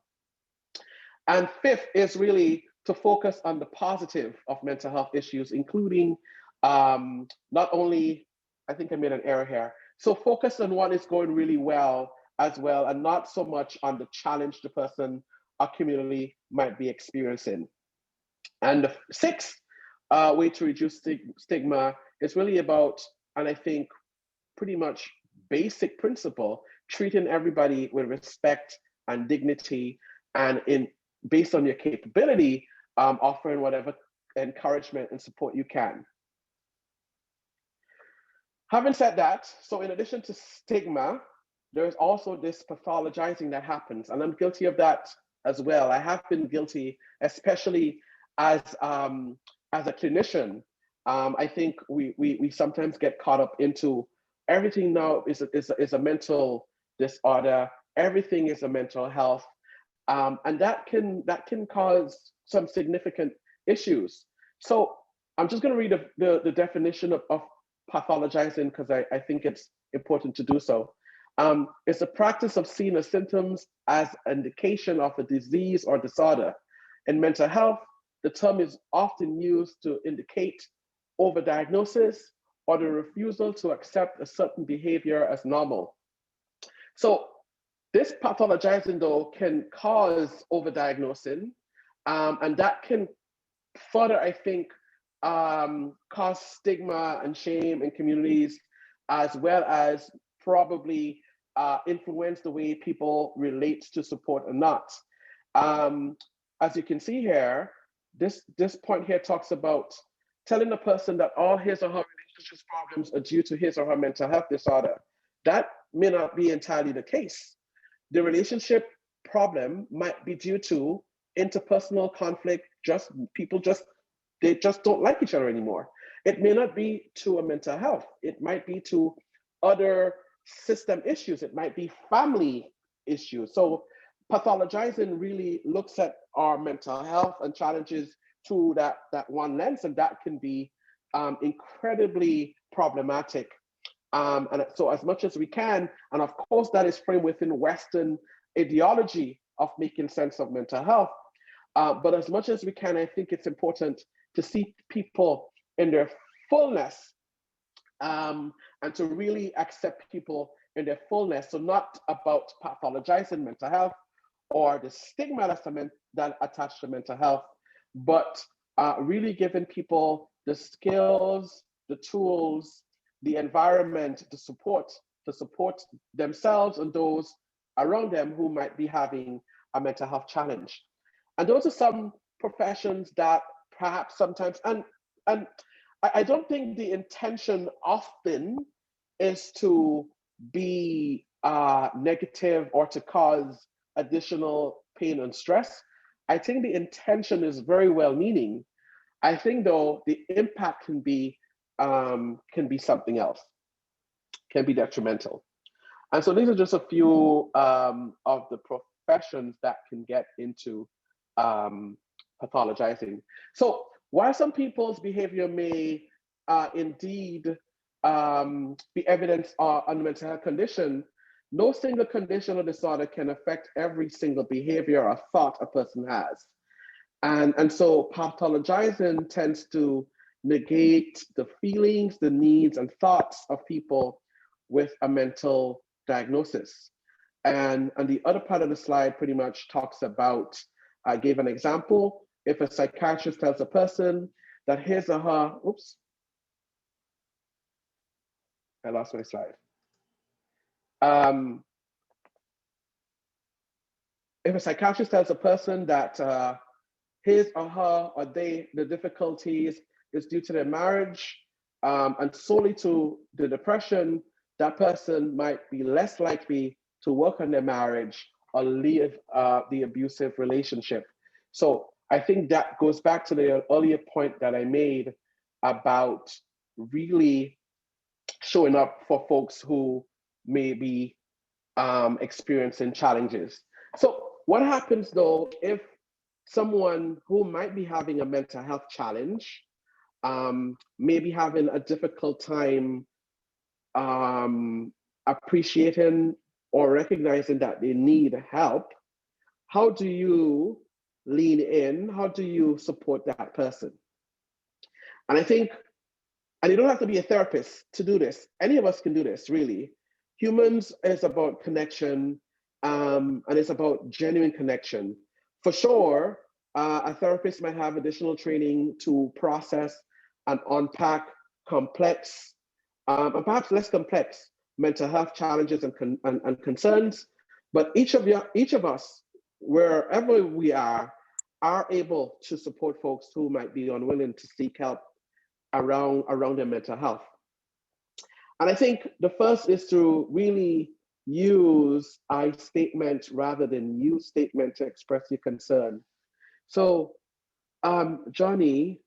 And fifth is really to focus on the positive of mental health issues, including not only, I think I made an error here. So focus on what is going really well as well, and not so much on the challenge the person or community might be experiencing. And the sixth way to reduce stigma is really about, and I think pretty much basic principle, treating everybody with respect and dignity, and based on your capability, offering whatever encouragement and support you can. Having said that, so in addition to stigma, there's also this pathologizing that happens, and I'm guilty of that as well. I have been guilty, especially as a clinician. I think we sometimes get caught up into everything now is a mental disorder. Everything is a mental health, and that can cause some significant issues. So I'm just going to read the definition of pathologizing, because I think it's important to do so. It's the practice of seeing the symptoms as an indication of a disease or disorder. In mental health, the term is often used to indicate overdiagnosis or the refusal to accept a certain behavior as normal. So this pathologizing, though, can cause overdiagnosing, and that can further, I think, cause stigma and shame in communities, as well as probably influence the way people relate to support or not. As you can see here, this point here talks about telling a person that all his or her relationship problems are due to his or her mental health disorder. That may not be entirely the case. The relationship problem might be due to interpersonal conflict, they just don't like each other anymore. It may not be to a mental health. It might be to other system issues. It might be family issues. So pathologizing really looks at our mental health and challenges through that one lens, and that can be incredibly problematic. And so as much as we can, and of course that is framed within Western ideology of making sense of mental health, but as much as we can, I think it's important to see people in their fullness, and to really accept people in their fullness. So not about pathologizing mental health or the stigma that attached to mental health, but really giving people the skills, the tools, the environment, the support to support themselves and those around them who might be having a mental health challenge. And those are some professions that perhaps sometimes, and I don't think the intention often is to be negative or to cause additional pain and stress. I think the intention is very well-meaning. I think, though, the impact can be something else, can be detrimental. And so these are just a few of the professions that can get into pathologizing. So while some people's behavior may indeed be evidence on a mental health condition, no single condition or disorder can affect every single behavior or thought a person has. And so pathologizing tends to negate the feelings, the needs, and thoughts of people with a mental diagnosis. And the other part of the slide pretty much talks about, I gave an example. If a psychiatrist tells a person that his or her, oops, I lost my slide. If a psychiatrist tells a person that his or her or they, the difficulties is due to their marriage and solely to the depression, that person might be less likely to work on their marriage or leave the abusive relationship. So I think that goes back to the earlier point that I made about really showing up for folks who may be experiencing challenges. So what happens though if someone who might be having a mental health challenge, maybe having a difficult time appreciating or recognizing that they need help, how do you lean in? How do you support that person? And I think, and you don't have to be a therapist to do this. Any of us can do this, really. Humans is about connection, and it's about genuine connection. For sure, a therapist might have additional training to process and unpack complex, and perhaps less complex mental health challenges and concerns. But each of us, wherever we are able to support folks who might be unwilling to seek help around their mental health. And I think the first is to really use I statement rather than you statement to express your concern. So, Johnny,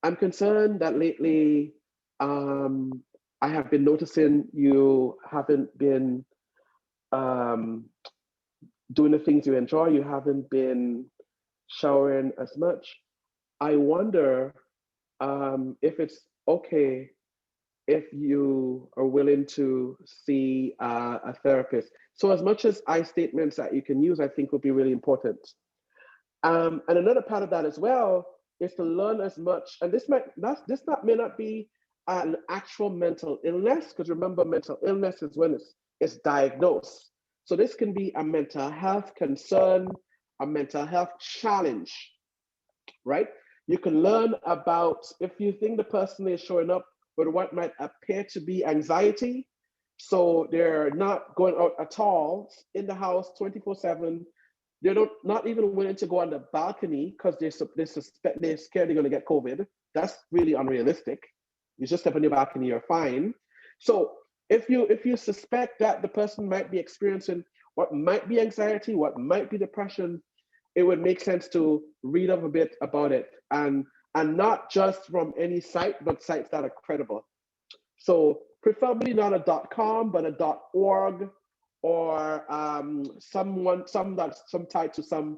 I'm concerned that lately I have been noticing you haven't been doing the things you enjoy. You haven't been showering as much. I wonder if it's okay if you are willing to see a therapist. So as much as I statements that you can use, I think would be really important. And another part of that as well is to learn as much, and this may not be an actual mental illness, because remember, mental illness is when it's diagnosed. So this can be a mental health concern, a mental health challenge, right? You can learn about, if you think the person is showing up with what might appear to be anxiety, so they're not going out at all, in the house 24/7, they're not even willing to go on the balcony because they're scared they're going to get COVID. That's really unrealistic. You just step on your balcony, you're fine. So if you suspect that the person might be experiencing what might be anxiety, what might be depression, it would make sense to read up a bit about it, and not just from any site, but sites that are credible. So preferably not a .com, but a .org, or some tied to some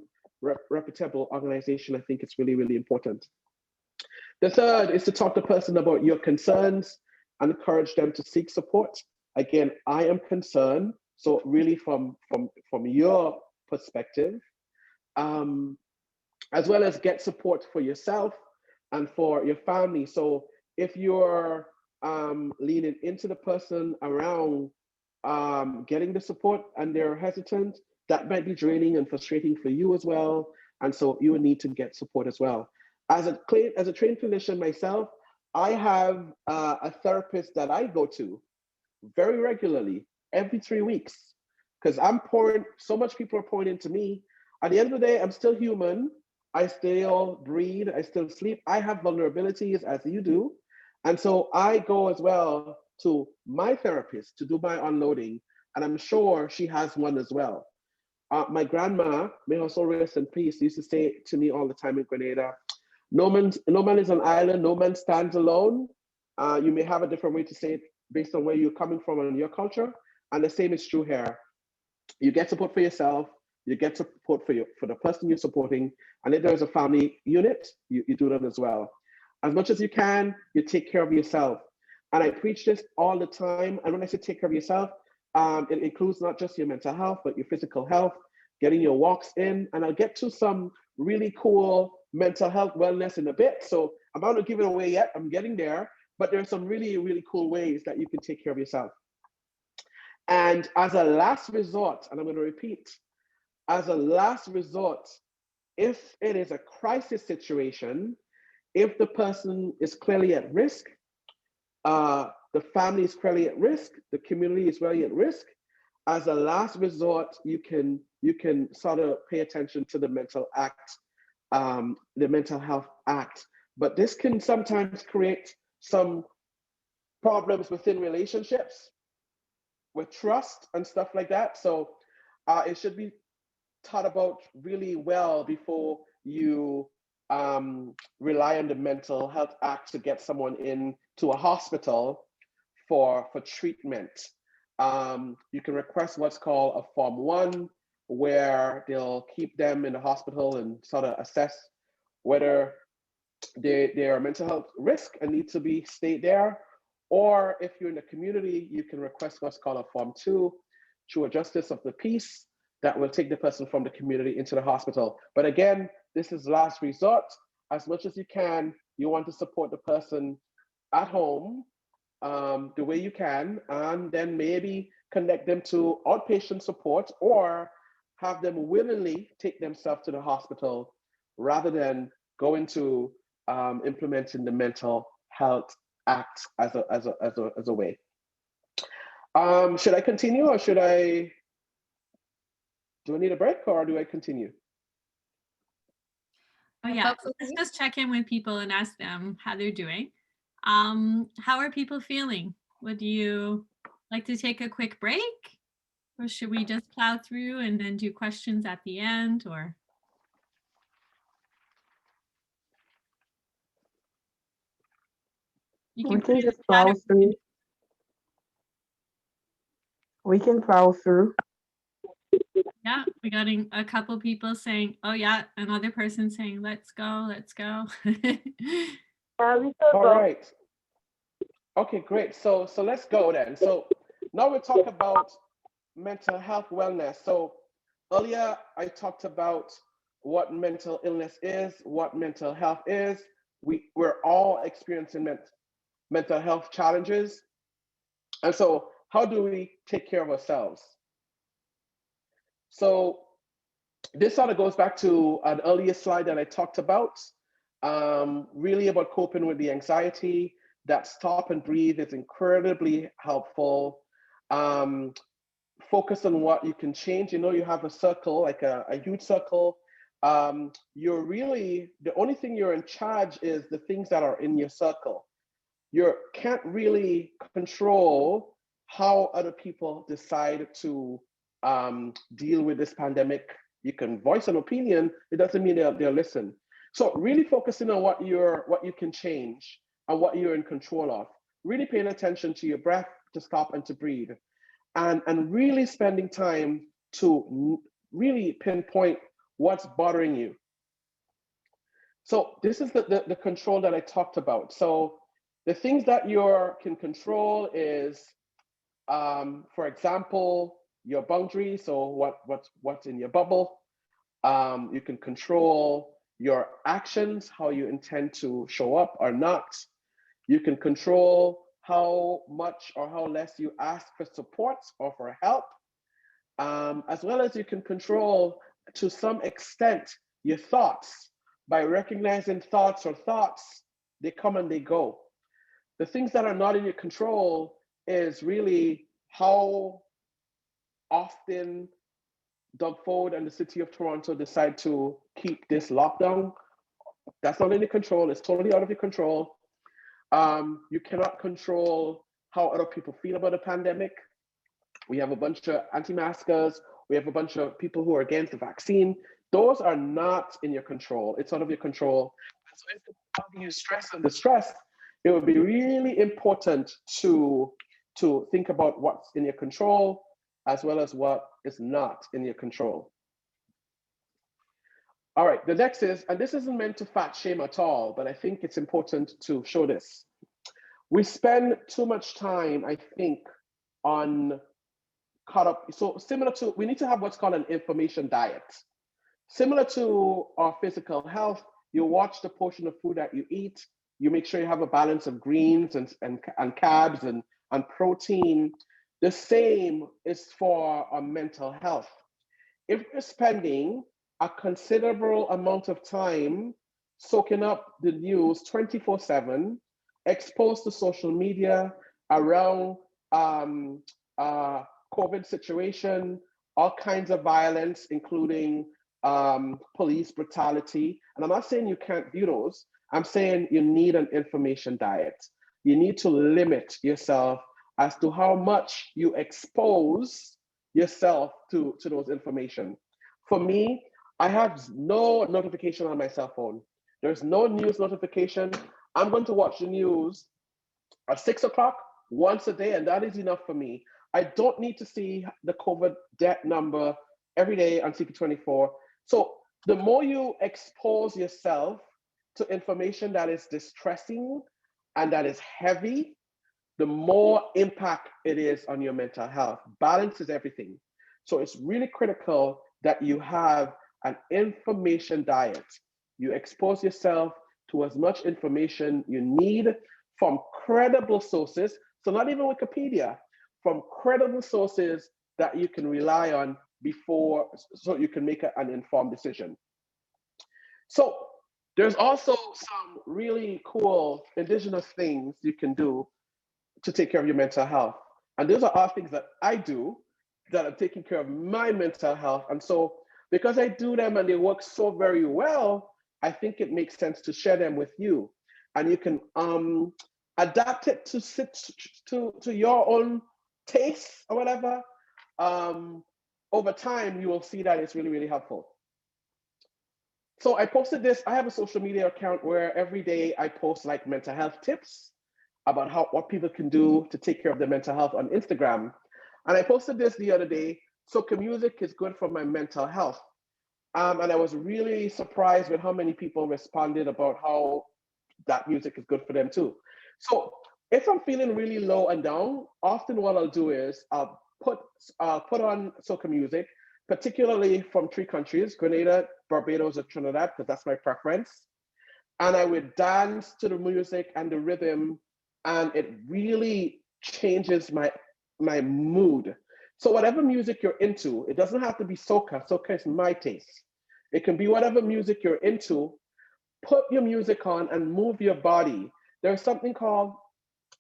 reputable organization. I think it's really, really important. The third is to talk to the person about your concerns and encourage them to seek support. Again, I am concerned, so really from your perspective, as well as get support for yourself and for your family. So if you're leaning into the person around getting the support and they're hesitant, that might be draining and frustrating for you as well. And so you would need to get support as well. As a trained clinician myself, I have a therapist that I go to very regularly, every 3 weeks, because so much people are pouring into me. At the end of the day, I'm still human. I still breathe, I still sleep. I have vulnerabilities as you do. And so I go as well to my therapist to do my unloading. And I'm sure she has one as well. My grandma, may her soul rest in peace, used to say to me all the time in Grenada, no man is an island, no man stands alone. You may have a different way to say it based on where you're coming from and your culture. And the same is true here. You get support for yourself, you get support for the person you're supporting. And if there's a family unit, you do that as well. As much as you can, you take care of yourself. And I preach this all the time. And when I say take care of yourself, it includes not just your mental health, but your physical health, getting your walks in. And I'll get to some really cool mental health wellness in a bit. So I'm not going to give it away yet. I'm getting there. But there's some really, really cool ways that you can take care of yourself. And as a last resort, and I'm going to repeat, as a last resort, if it is a crisis situation, if the person is clearly at risk, the family is clearly at risk, the community is really at risk, as a last resort, you can sort of pay attention to the mental act the Mental Health Act. But this can sometimes create some problems within relationships, with trust and stuff like that. So it should be thought about really well before you rely on the Mental Health Act to get someone into a hospital for treatment. You can request what's called a Form 1, where they'll keep them in the hospital and sort of assess whether they are a mental health risk and need to be stayed there. Or if you're in the community, you can request what's called a Form 2 through a justice of the peace that will take the person from the community into the hospital. But again, this is last resort. As much as you can, you want to support the person at home the way you can, and then maybe connect them to outpatient support or have them willingly take themselves to the hospital rather than going to implementing the Mental Health Act as a way. Should I continue, or do I need a break, or do I continue? Oh yeah, let's just check in with people and ask them how they're doing. How are people feeling? Would you like to take a quick break? Or should we just plow through and then do questions at the end, or? You We put can it in just the chat plow if- through. We can plow through. Yeah, we got a couple people saying, oh yeah, another person saying, let's go, let's go. All right. Okay, great. So let's go then. So now we talk about mental health wellness. So earlier I talked about what mental illness is, what mental health is. We're all experiencing mental health challenges. And so how do we take care of ourselves? So this sort of goes back to an earlier slide that I talked about, really about coping with the anxiety. That stop and breathe is incredibly helpful. Focus on what you can change. You know, you have a circle, like a huge circle. You're really, the only thing you're in charge is the things that are in your circle. You can't really control how other people decide to deal with this pandemic. You can voice an opinion, it doesn't mean they'll listen. So really focusing on what you can change and what you're in control of. Really paying attention to your breath, to stop and to breathe. And really spending time to really pinpoint what's bothering you. So this is the control that I talked about. So the things that you can control is, for example, your boundaries, so what's in your bubble. You can control your actions, how you intend to show up or not. You can control how much or how less you ask for support or for help, as well as you can control, to some extent, your thoughts by recognizing thoughts, they come and they go. The things that are not in your control is really how often Doug Ford and the city of Toronto decide to keep this lockdown. That's not in your control, it's totally out of your control. You cannot control how other people feel about the pandemic. We have a bunch of anti-maskers, we have a bunch of people who are against the vaccine. Those are not in your control, it's out of your control. So if it's causing you stress and distress, it would be really important to think about what's in your control as well as what is not in your control. All right, the next is, and this isn't meant to fat shame at all, but I think it's important to show this. We spend too much time, I think, on caught up. So similar to, we need to have what's called an information diet. Similar to our physical health, you watch the portion of food that you eat, you make sure you have a balance of greens and carbs and protein. The same is for our mental health. If you're spending a considerable amount of time soaking up the news 24/7, exposed to social media around COVID situation, all kinds of violence, including police brutality. And I'm not saying you can't do those. I'm saying you need an information diet. You need to limit yourself as to how much you expose yourself to those information. For me, I have no notification on my cell phone. There's no news notification. I'm going to watch the news at 6 o'clock once a day, and that is enough for me. I don't need to see the COVID death number every day on CP24. So the more you expose yourself to information that is distressing and that is heavy, the more impact it is on your mental health. Balance is everything. So it's really critical that you have an information diet. You expose yourself to as much information you need from credible sources. So not even Wikipedia, from credible sources that you can rely on before, so you can make an informed decision. So there's also some really cool indigenous things you can do to take care of your mental health. And those are all things that I do that are taking care of my mental health. And so because I do them and they work so very well, I think it makes sense to share them with you. And you can adapt it to your own taste or whatever. Over time, you will see that it's really, really helpful. So I posted this. I have a social media account where every day I post like mental health tips about what people can do to take care of their mental health on Instagram. And I posted this the other day. Soca music is good for my mental health. And I was really surprised with how many people responded about how that music is good for them too. So if I'm feeling really low and down, often what I'll do is I'll put on soca music, particularly from 3 countries, Grenada, Barbados, or Trinidad, because that's my preference. And I would dance to the music and the rhythm, and it really changes my mood. So whatever music you're into, it doesn't have to be soca. Soca is my taste. It can be whatever music you're into. Put your music on and move your body. There's something called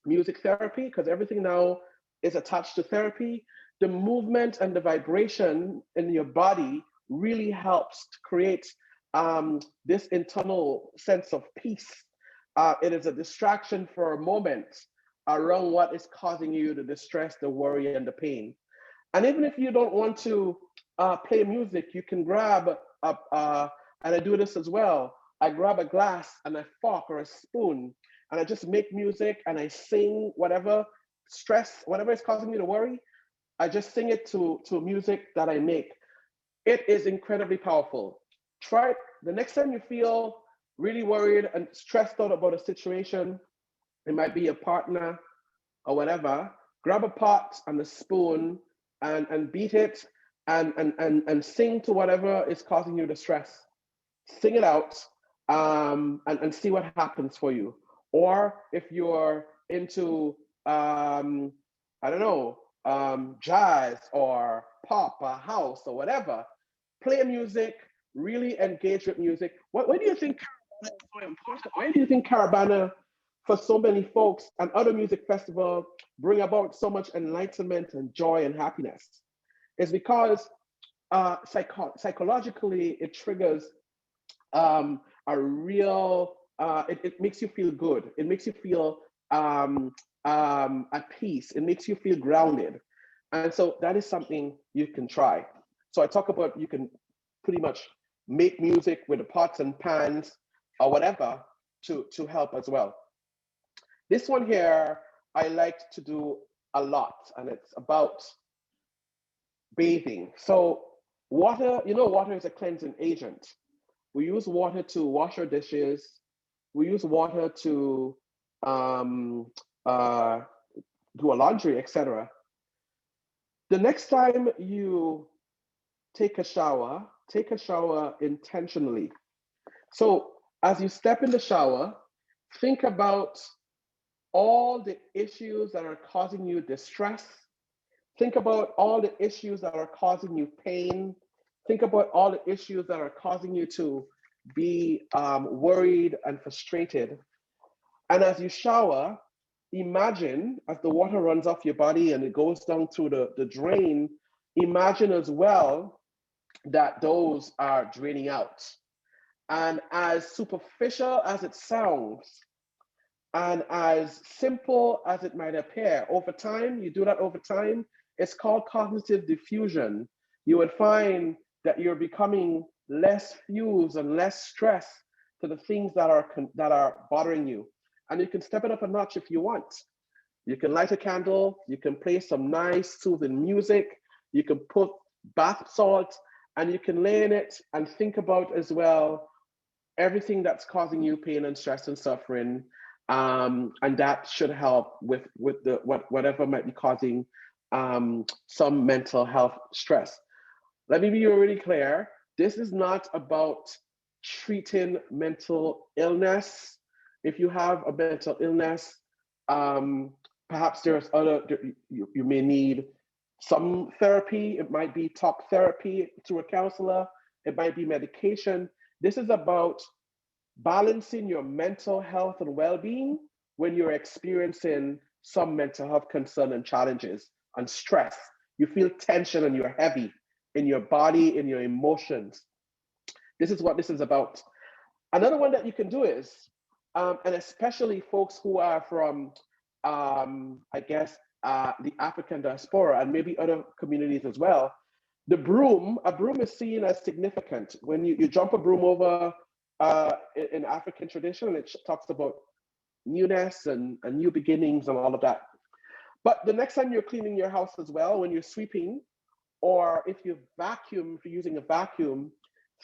music therapy, because everything now is attached to therapy. The movement and the vibration in your body really helps to create this internal sense of peace. It is a distraction for a moment around what is causing you the distress, the worry, and the pain. And even if you don't want to play music, you can grab and I do this as well. I grab a glass and a fork or a spoon, and I just make music and I sing whatever stress, whatever is causing me to worry. I just sing it to music that I make. It is incredibly powerful. Try it the next time you feel really worried and stressed out about a situation. It might be a partner or whatever. Grab a pot and a spoon and beat it and sing to whatever is causing you the stress. Sing it out and see what happens for you. Or if you're into, I don't know, jazz or pop or house or whatever, play music, really engage with music. Why do you think Caravana is so important? Why do you think Caravana, for so many folks, and other music festivals bring about so much enlightenment and joy and happiness? It's because psychologically it triggers a real, it makes you feel good. It makes you feel at peace. It makes you feel grounded. And so that is something you can try. So I talk about, you can pretty much make music with the pots and pans or whatever to help as well. This one here, I like to do a lot, and it's about bathing. So water, water is a cleansing agent. We use water to wash our dishes. We use water to do a laundry, etc. The next time you take a shower intentionally. So as you step in the shower, think about all the issues that are causing you distress. Think about all the issues that are causing you pain. Think about all the issues that are causing you to be worried and frustrated. And as you shower, imagine as the water runs off your body and it goes down through the drain, imagine as well that those are draining out. And as superficial as it sounds, and as simple as it might appear, over time, you do that over time, it's called cognitive diffusion. You would find that you're becoming less fused and less stressed to the things that are bothering you. And you can step it up a notch if you want. You can light a candle, you can play some nice soothing music, you can put bath salt, and you can lay in it and think about as well everything that's causing you pain and stress and suffering. And that should help with whatever might be causing some mental health stress. Let me be really clear. This is not about treating mental illness. If you have a mental illness, perhaps there's you may need some therapy. It might be talk therapy through a counselor. It might be medication. This is about balancing your mental health and well-being when you're experiencing some mental health concern and challenges and stress. You feel tension and you're heavy in your body, in your emotions. This is what this is about. Another one that you can do is, and especially folks who are from, I guess, the African diaspora and maybe other communities as well, a broom is seen as significant. When you jump a broom over in African tradition, it talks about newness and new beginnings and all of that. But the next time you're cleaning your house as well, when you're sweeping, or if you vacuum, if you're using a vacuum,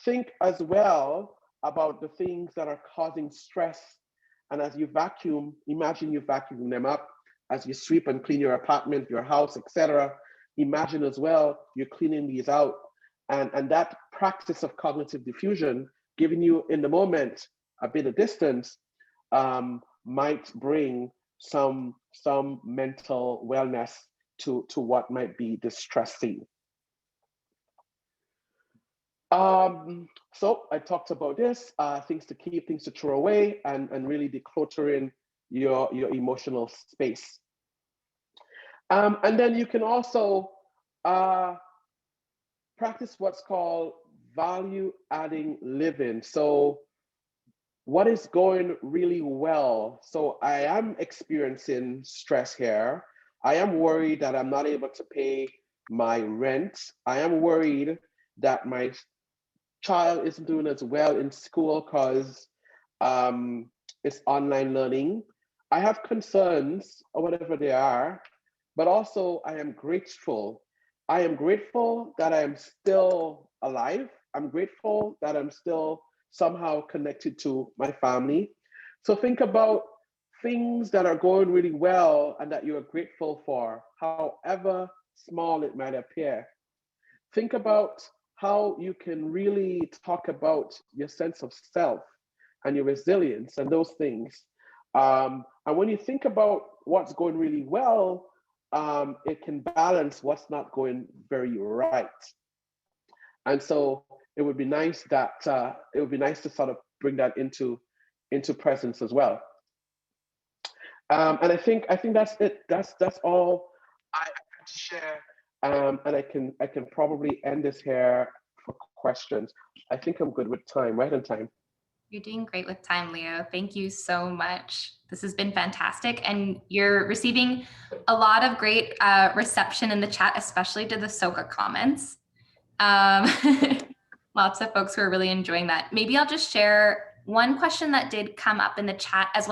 think as well about the things that are causing stress. And as you vacuum, imagine you vacuuming them up. As you sweep and clean your apartment, your house, etc., imagine as well you're cleaning these out. And that practice of cognitive diffusion, giving you in the moment a bit of distance, might bring some mental wellness to what might be distressing. So I talked about this, things to keep, things to throw away, and really decluttering your emotional space. And then you can also practice what's called value-adding living. So what is going really well? So I am experiencing stress here. I am worried that I'm not able to pay my rent. I am worried that my child isn't doing as well in school because it's online learning. I have concerns or whatever they are, but also I am grateful. I am grateful that I am still alive. I'm grateful that I'm still somehow connected to my family. So think about things that are going really well and that you are grateful for, however small it might appear. Think about how you can really talk about your sense of self and your resilience and those things. And when you think about what's going really well, it can balance what's not going very right. And so it would be nice that to sort of bring that into presence as well. And I think that's it. That's all I have to share. And I can probably end this here for questions. I think I'm good with time, right on time. You're doing great with time, Leo. Thank you so much. This has been fantastic. And you're receiving a lot of great reception in the chat, especially to the SOCA comments. Lots of folks who are really enjoying that. Maybe I'll just share one question that did come up in the chat as well.